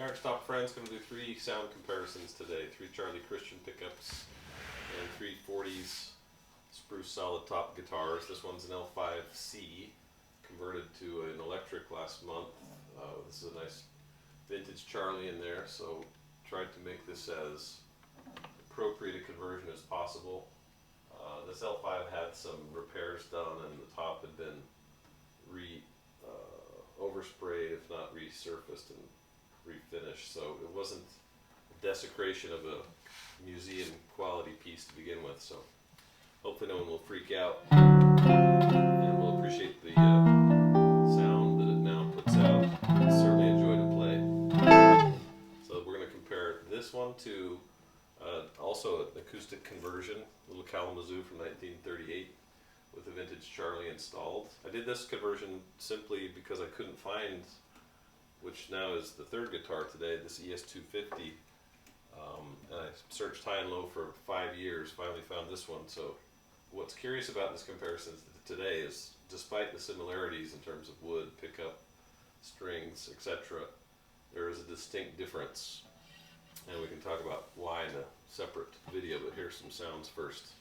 Alright, Stop Friends, going to do 3 sound comparisons today. 3 Charlie Christian pickups and 3 40s spruce solid top guitars. This one's an L5C, converted to an electric last month. This is a nice vintage Charlie in there, so tried to make this as appropriate a conversion as possible. This L5 had some repairs done and the top had been oversprayed, if not resurfaced and refinished, so it wasn't a desecration of a museum quality piece to begin with, so hopefully no one will freak out and will appreciate the sound that it now puts out. It's certainly a joy to play. So we're going to compare this one to also an acoustic conversion, little Kalamazoo from 1938 with a vintage Charlie installed. I did this conversion simply because I couldn't find, which now is the third guitar today, this ES-250. And I searched high and low for 5 years, finally found this one. So what's curious about this comparison today is, despite the similarities in terms of wood, pickup, strings, etc., there is a distinct difference. And we can talk about why in a separate video, but here's some sounds first.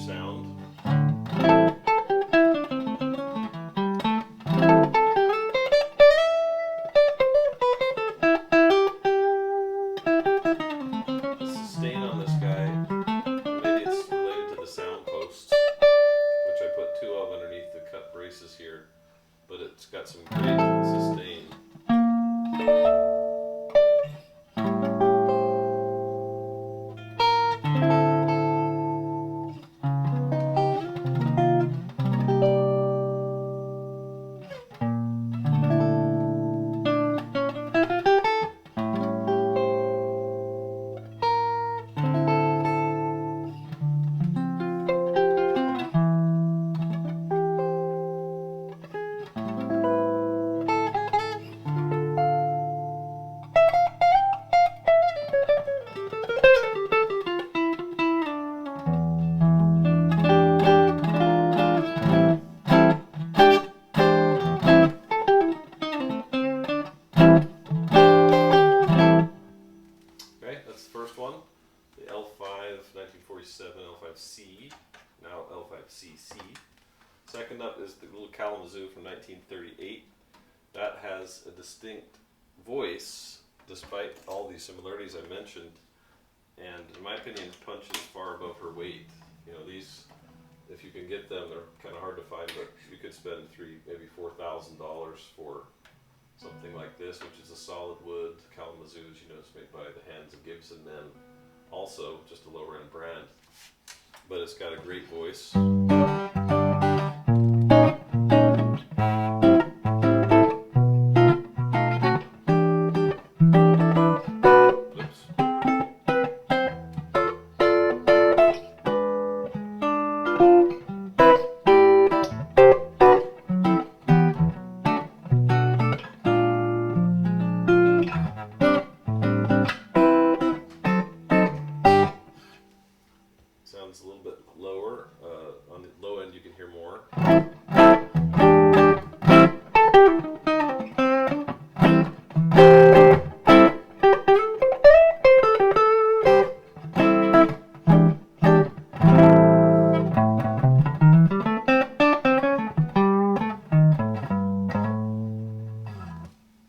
Sound. The sustain on this guy, maybe it's related to the sound posts, which I put 2 of underneath the cut braces here, but it's got some great sustain. First one, the L5 1947 L5C, now L5CC. Second up is the little Kalamazoo from 1938. That has a distinct voice despite all these similarities I mentioned, and in my opinion punches far above her weight. You know, these, if you can get them, they're kind of hard to find, but you could spend maybe $4,000 for something like this, which is a solid wood Kalamazoo, as you know, it's made by the hands of Gibson men, also just a lower end brand, but it's got a great voice. Sounds a little bit lower. On the low end you can hear more.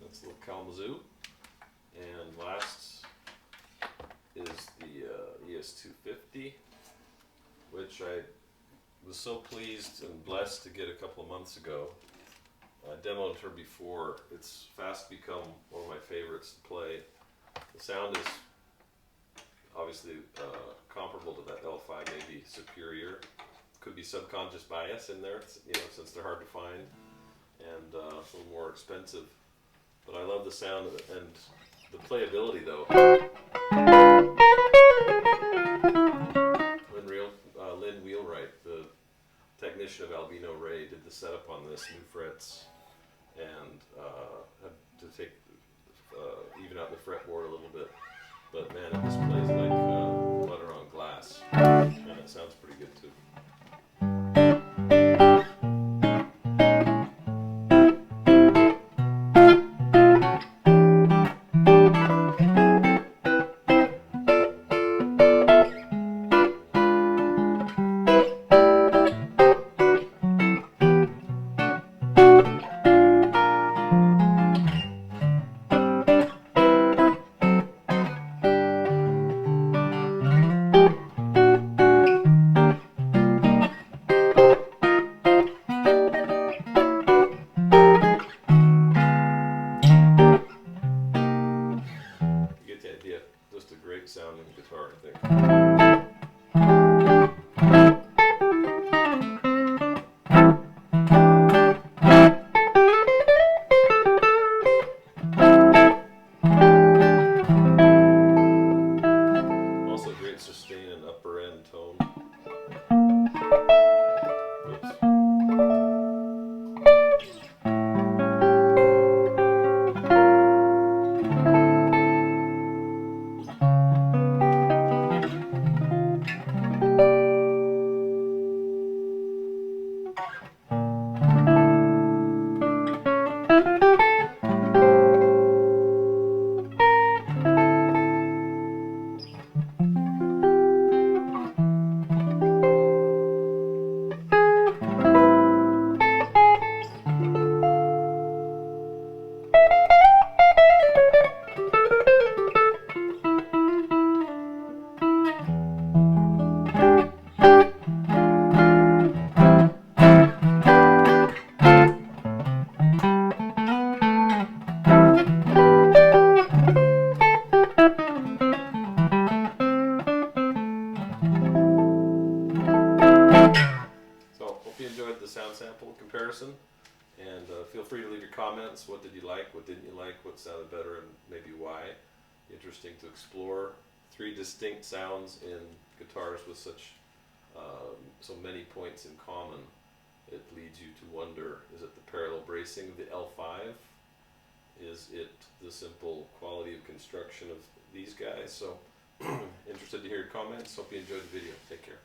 That's a little Kalamazoo. And last is the ES-250. Which I was so pleased and blessed to get a couple of months ago. I demoed her before. It's fast become one of my favorites to play. The sound is obviously comparable to that L5, maybe superior. Could be subconscious bias in there, you know, since they're hard to find and a little more expensive. But I love the sound, and The playability though. Lynn Wheelwright, the technician of Albino Ray, did the setup on this, new frets, and had to take even out the fretboard a little bit. But man, it just plays like butter on glass, and it sounds pretty good too. Just a great sounding guitar, I think. Also great sustain and upper end tone. Oops. Enjoyed the sound sample comparison, and feel free to leave your comments. What did you like? What didn't you like? What sounded better, and maybe why? Interesting to explore three distinct sounds in guitars with such so many points in common. It leads you to wonder: is it the parallel bracing of the L5? Is it the simple quality of construction of these guys? So, interested to hear your comments. Hope you enjoyed the video. Take care.